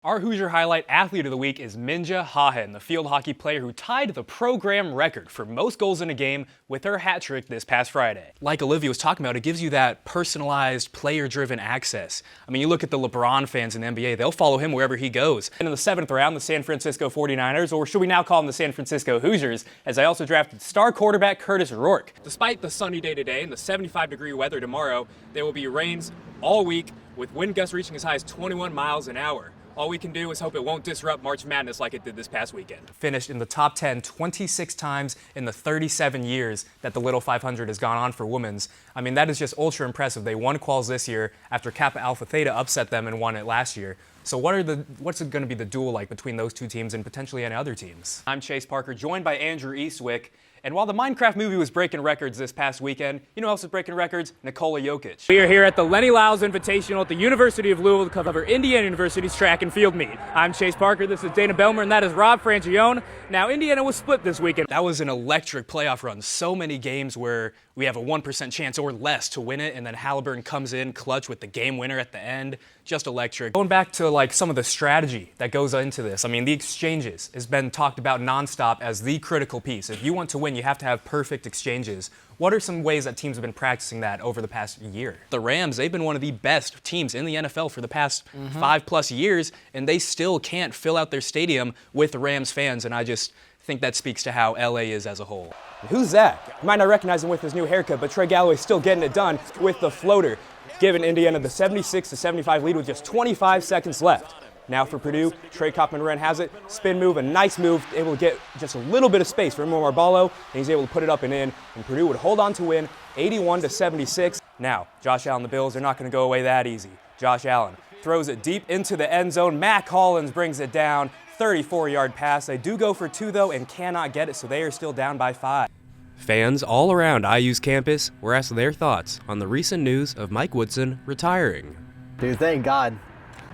Our Hoosier Highlight Athlete of the Week is Minja Hahen, the field hockey player who tied the program record for most goals in a game with her hat trick this past Friday. Like Olivia was talking about, it gives you that personalized, player-driven access. I mean, you look at the LeBron fans in the NBA, they'll follow him wherever he goes. And in the 7th round, the San Francisco 49ers, or should we now call them the San Francisco Hoosiers, as I also drafted star quarterback Curtis Rourke. Despite the sunny day today and the 75-degree weather tomorrow, there will be rains all week with wind gusts reaching as high as 21 miles an hour. All we can do is hope it won't disrupt March Madness like it did this past weekend. Finished in the top 10 26 times in the 37 years that the Little 500 has gone on for women's. I mean, that is just ultra impressive. They won quals this year after Kappa Alpha Theta upset them and won it last year. So what's going to be the duel like between those two teams and potentially any other teams? I'm Chase Parker, joined by Andrew Eastwick. And while the Minecraft movie was breaking records this past weekend, you know who else was breaking records? Nikola Jokic. We are here at the Lenny Lyles Invitational at the University of Louisville to cover Indiana University's track and field meet. I'm Chase Parker, this is Dana Belmer, and that is Rob Frangione. Now, Indiana was split this weekend. That was an electric playoff run. So many games where we have a 1% chance or less to win it, and then Halliburton comes in clutch with the game winner at the end. Just electric. Going back to like some of the strategy that goes into this, I mean, the exchanges has been talked about nonstop as the critical piece. If you want to win, you have to have perfect exchanges. What are some ways that teams have been practicing that over the past year? The Rams, they've been one of the best teams in the NFL for the past 5+ years, and they still can't fill out their stadium with Rams fans, and I just think that speaks to how LA is as a whole. Who's that? You might not recognize him with his new haircut, but Trey Galloway's still getting it done with the floater, giving Indiana the 76-75 lead with just 25 seconds left. Now for Purdue, Trey Coppman-Wren has it, spin move, a nice move, able to get just a little bit of space for Mo Marballo, and he's able to put it up and in, and Purdue would hold on to win 81-76. Now, Josh Allen, the Bills, they're not going to go away that easy. Josh Allen throws it deep into the end zone. Mack Hollins brings it down, 34-yard pass. They do go for 2, though, and cannot get it, so they are still down by 5. Fans all around IU's campus were asked their thoughts on the recent news of Mike Woodson retiring. Dude, thank God.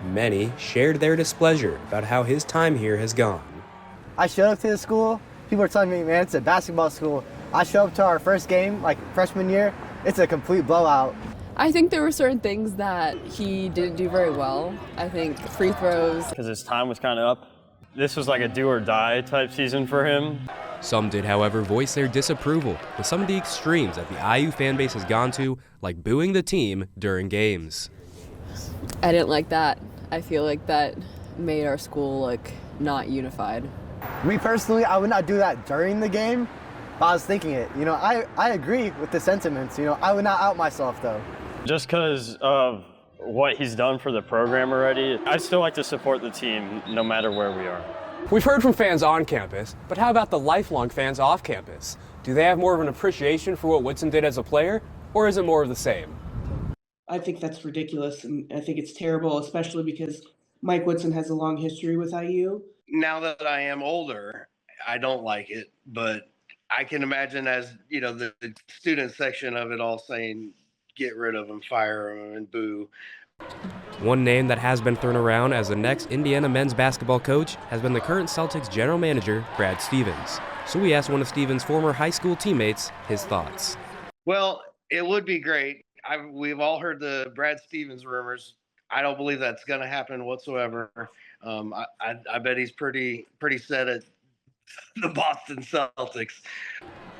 Many shared their displeasure about how his time here has gone. I showed up to the school. People are telling me, man, it's a basketball school. I show up to our first game, like freshman year. It's a complete blowout. I think there were certain things that he didn't do very well. I think free throws. Because his time was kind of up. This was like a do or die type season for him. Some did, however, voice their disapproval with some of the extremes that the IU fan base has gone to, like booing the team during games. I didn't like that. I feel like that made our school look not unified. Me personally, I would not do that during the game, but I was thinking it. You know, I agree with the sentiments. You know, I would not out myself, though. Just because of what he's done for the program already, I'd still like to support the team no matter where we are. We've heard from fans on campus, but how about the lifelong fans off campus? Do they have more of an appreciation for what Woodson did as a player, or is it more of the same? I think that's ridiculous, and I think it's terrible, especially because Mike Woodson has a long history with IU. Now that I am older, I don't like it, but I can imagine as, you know, the student section of it all saying, get rid of him, fire him, and boo. One name that has been thrown around as the next Indiana men's basketball coach has been the current Celtics general manager, Brad Stevens. So we asked one of Stevens' former high school teammates his thoughts. Well, it would be great. We've all heard the Brad Stevens rumors. I don't believe that's going to happen whatsoever. I bet he's pretty set at the Boston Celtics.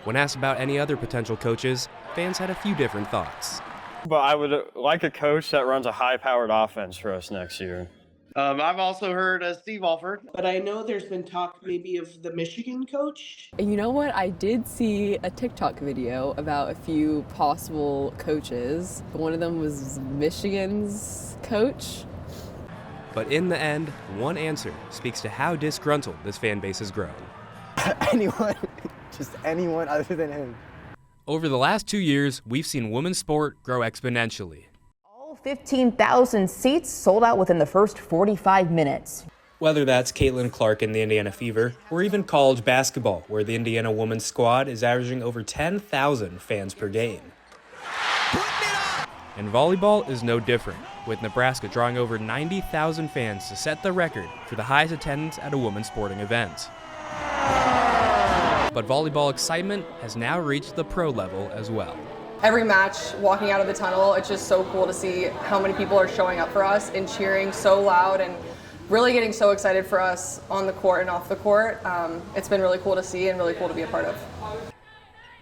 When asked about any other potential coaches, fans had a few different thoughts. But I would like a coach that runs a high-powered offense for us next year. I've also heard Steve Alford. But I know there's been talk maybe of the Michigan coach. And you know what? I did see a TikTok video about a few possible coaches. One of them was Michigan's coach. But in the end, one answer speaks to how disgruntled this fan base has grown. Anyone, just anyone other than him. Over the last 2 years, we've seen women's sport grow exponentially. All 15,000 seats sold out within the first 45 minutes. Whether that's Caitlin Clark in the Indiana Fever, or even college basketball, where the Indiana women's squad is averaging over 10,000 fans per game. And volleyball is no different, with Nebraska drawing over 90,000 fans to set the record for the highest attendance at a women's sporting event. But volleyball excitement has now reached the pro level as well. Every match, walking out of the tunnel, it's just so cool to see how many people are showing up for us and cheering so loud and really getting so excited for us on the court and off the court. It's been really cool to see and really cool to be a part of.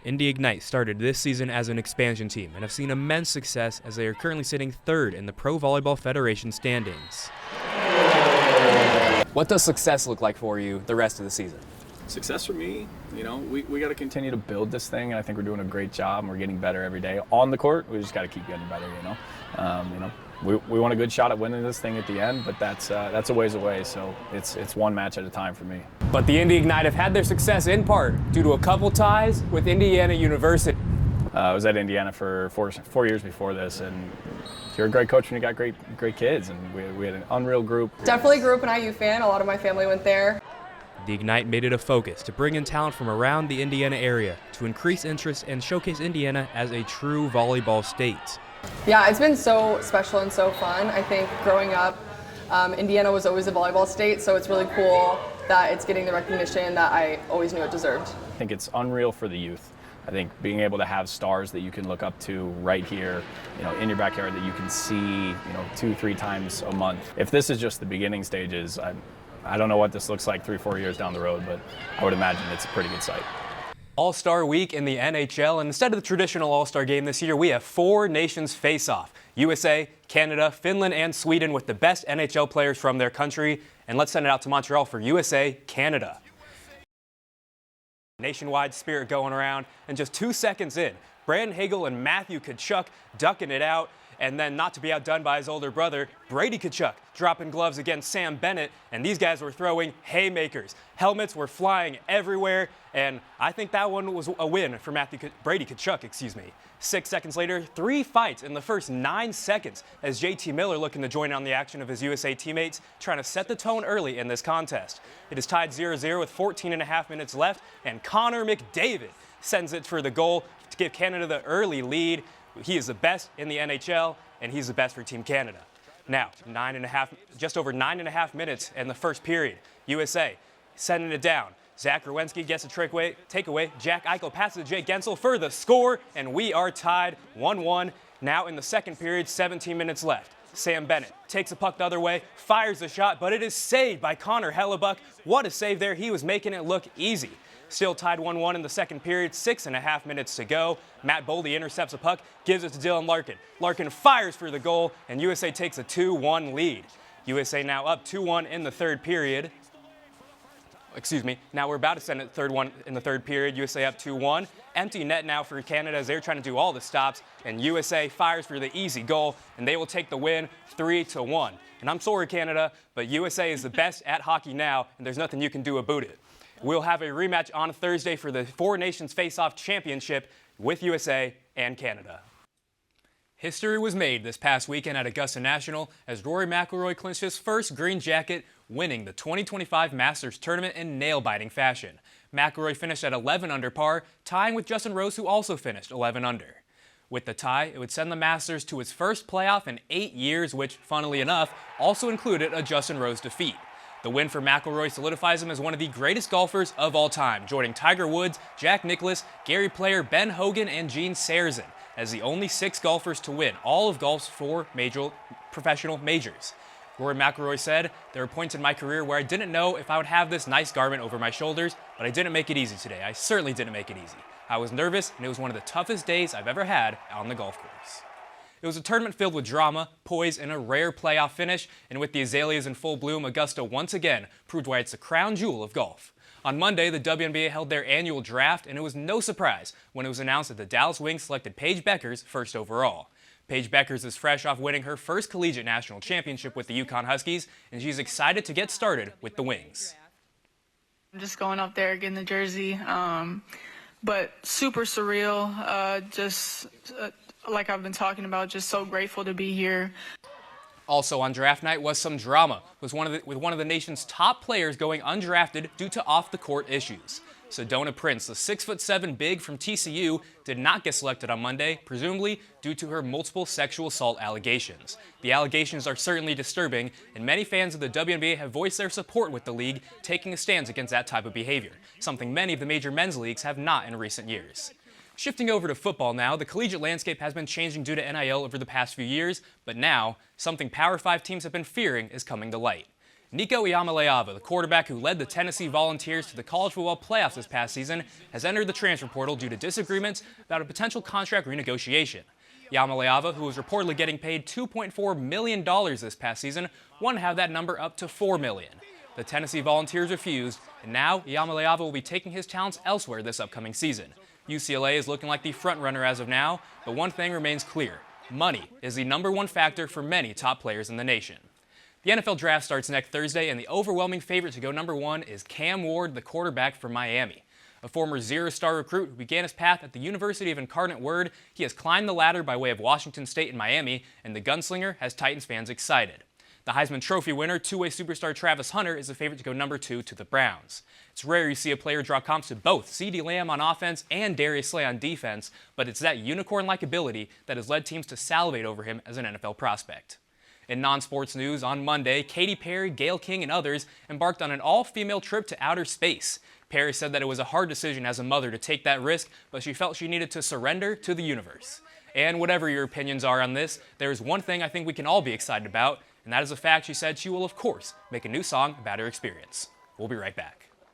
Indy Ignite started this season as an expansion team and have seen immense success as they are currently sitting third in the Pro Volleyball Federation standings. What does success look like for you the rest of the season? Success for me, we got to continue to build this thing, and I think we're doing a great job, and we're getting better every day. On the court, we just got to keep getting better, We want a good shot at winning this thing at the end, but that's a ways away, so it's one match at a time for me. But the Indy Ignite have had their success in part due to a couple ties with Indiana University. I was at Indiana for four years before this, and you're a great coach when you got great kids, and we had an unreal group. Definitely grew up an IU fan. A lot of my family went there. The Ignite made it a focus to bring in talent from around the Indiana area to increase interest and showcase Indiana as a true volleyball state. Yeah, it's been so special and so fun. I think growing up, Indiana was always a volleyball state, so it's really cool that it's getting the recognition that I always knew it deserved. I think it's unreal for the youth. I think being able to have stars that you can look up to right here, in your backyard that you can see, 2-3 times a month. If this is just the beginning stages, I don't know what this looks like 3-4 years down the road, but I would imagine it's a pretty good sight. All-Star Week in the NHL, and instead of the traditional All-Star game this year, we have 4 nations face-off. USA, Canada, Finland, and Sweden with the best NHL players from their country. And let's send it out to Montreal for USA, Canada. Nationwide spirit going around, and just 2 seconds in, Brandon Hagel and Matthew Tkachuk ducking it out, and then not to be outdone by his older brother, Brady Tkachuk, dropping gloves against Sam Bennett, and these guys were throwing haymakers. Helmets were flying everywhere, and I think that one was a win for Brady Tkachuk. 6 seconds later, 3 fights in the first 9 seconds as JT Miller looking to join on the action of his USA teammates, trying to set the tone early in this contest. It is tied 0-0 with 14.5 minutes left, and Connor McDavid sends it for the goal to give Canada the early lead. He is the best in the NHL, and he's the best for Team Canada. Now, just over 9.5 minutes in the first period. USA sending it down. Zach Rowensky gets a takeaway. Jack Eichel passes to Jake Gensel for the score, and we are tied 1-1. Now in the second period, 17 minutes left. Sam Bennett takes a puck the other way, fires the shot, but it is saved by Connor Hellebuck. What a save there. He was making it look easy. Still tied 1-1 in the second period, 6.5 minutes to go. Matt Boldy intercepts a puck, gives it to Dylan Larkin. Larkin fires for the goal, and USA takes a 2-1 lead. USA now up 2-1 in the third period. Now we're about to send it third one in the third period. USA up 2-1. Empty net now for Canada as they're trying to do all the stops, and USA fires for the easy goal, and they will take the win 3-1. And I'm sorry, Canada, but USA is the best at hockey now, and there's nothing you can do about it. We'll have a rematch on Thursday for the 4 Nations Face-Off Championship with USA and Canada. History was made this past weekend at Augusta National as Rory McIlroy clinched his first green jacket, winning the 2025 Masters Tournament in nail-biting fashion. McIlroy finished at 11 under par, tying with Justin Rose, who also finished 11 under. With the tie, it would send the Masters to its first playoff in 8 years, which, funnily enough, also included a Justin Rose defeat. The win for McIlroy solidifies him as one of the greatest golfers of all time, joining Tiger Woods, Jack Nicklaus, Gary Player, Ben Hogan, and Gene Sarazen as the only 6 golfers to win all of golf's 4 professional majors. Rory McIlroy said, "There were points in my career where I didn't know if I would have this nice garment over my shoulders, but I didn't make it easy today. I certainly didn't make it easy. I was nervous, and it was one of the toughest days I've ever had on the golf course." It was a tournament filled with drama, poise, and a rare playoff finish, and with the azaleas in full bloom, Augusta once again proved why it's the crown jewel of golf. On Monday, the WNBA held their annual draft, and it was no surprise when it was announced that the Dallas Wings selected Paige Bueckers first overall. Paige Bueckers is fresh off winning her first collegiate national championship with the UConn Huskies, and she's excited to get started with the Wings. I'm just going up there, getting the jersey, but super surreal, like I've been talking about, just so grateful to be here. Also on draft night was some drama, with one of the nation's top players going undrafted due to off-the-court issues. Sedona Prince, the 6'7" big from TCU, did not get selected on Monday, presumably due to her multiple sexual assault allegations. The allegations are certainly disturbing, and many fans of the WNBA have voiced their support with the league, taking a stance against that type of behavior, something many of the major men's leagues have not in recent years. Shifting over to football now, the collegiate landscape has been changing due to NIL over the past few years, but now, something Power 5 teams have been fearing is coming to light. Nico Iamaleava, the quarterback who led the Tennessee Volunteers to the college football playoffs this past season, has entered the transfer portal due to disagreements about a potential contract renegotiation. Iamaleava, who was reportedly getting paid $2.4 million this past season, wanted to have that number up to $4 million. The Tennessee Volunteers refused, and now Iamaleava will be taking his talents elsewhere this upcoming season. UCLA is looking like the front-runner as of now, but one thing remains clear. Money is the #1 factor for many top players in the nation. The NFL Draft starts next Thursday, and the overwhelming favorite to go #1 is Cam Ward, the quarterback from Miami. A former zero-star recruit who began his path at the University of Incarnate Word, he has climbed the ladder by way of Washington State and Miami, and the gunslinger has Titans fans excited. The Heisman Trophy winner, two-way superstar Travis Hunter, is the favorite to go #2 to the Browns. It's rare you see a player draw comps to both CeeDee Lamb on offense and Darius Slay on defense, but it's that unicorn-like ability that has led teams to salivate over him as an NFL prospect. In non-sports news, on Monday, Katy Perry, Gayle King, and others embarked on an all-female trip to outer space. Perry said that it was a hard decision as a mother to take that risk, but she felt she needed to surrender to the universe. And whatever your opinions are on this, there is one thing I think we can all be excited about, and that is the fact she said she will, of course, make a new song about her experience. We'll be right back.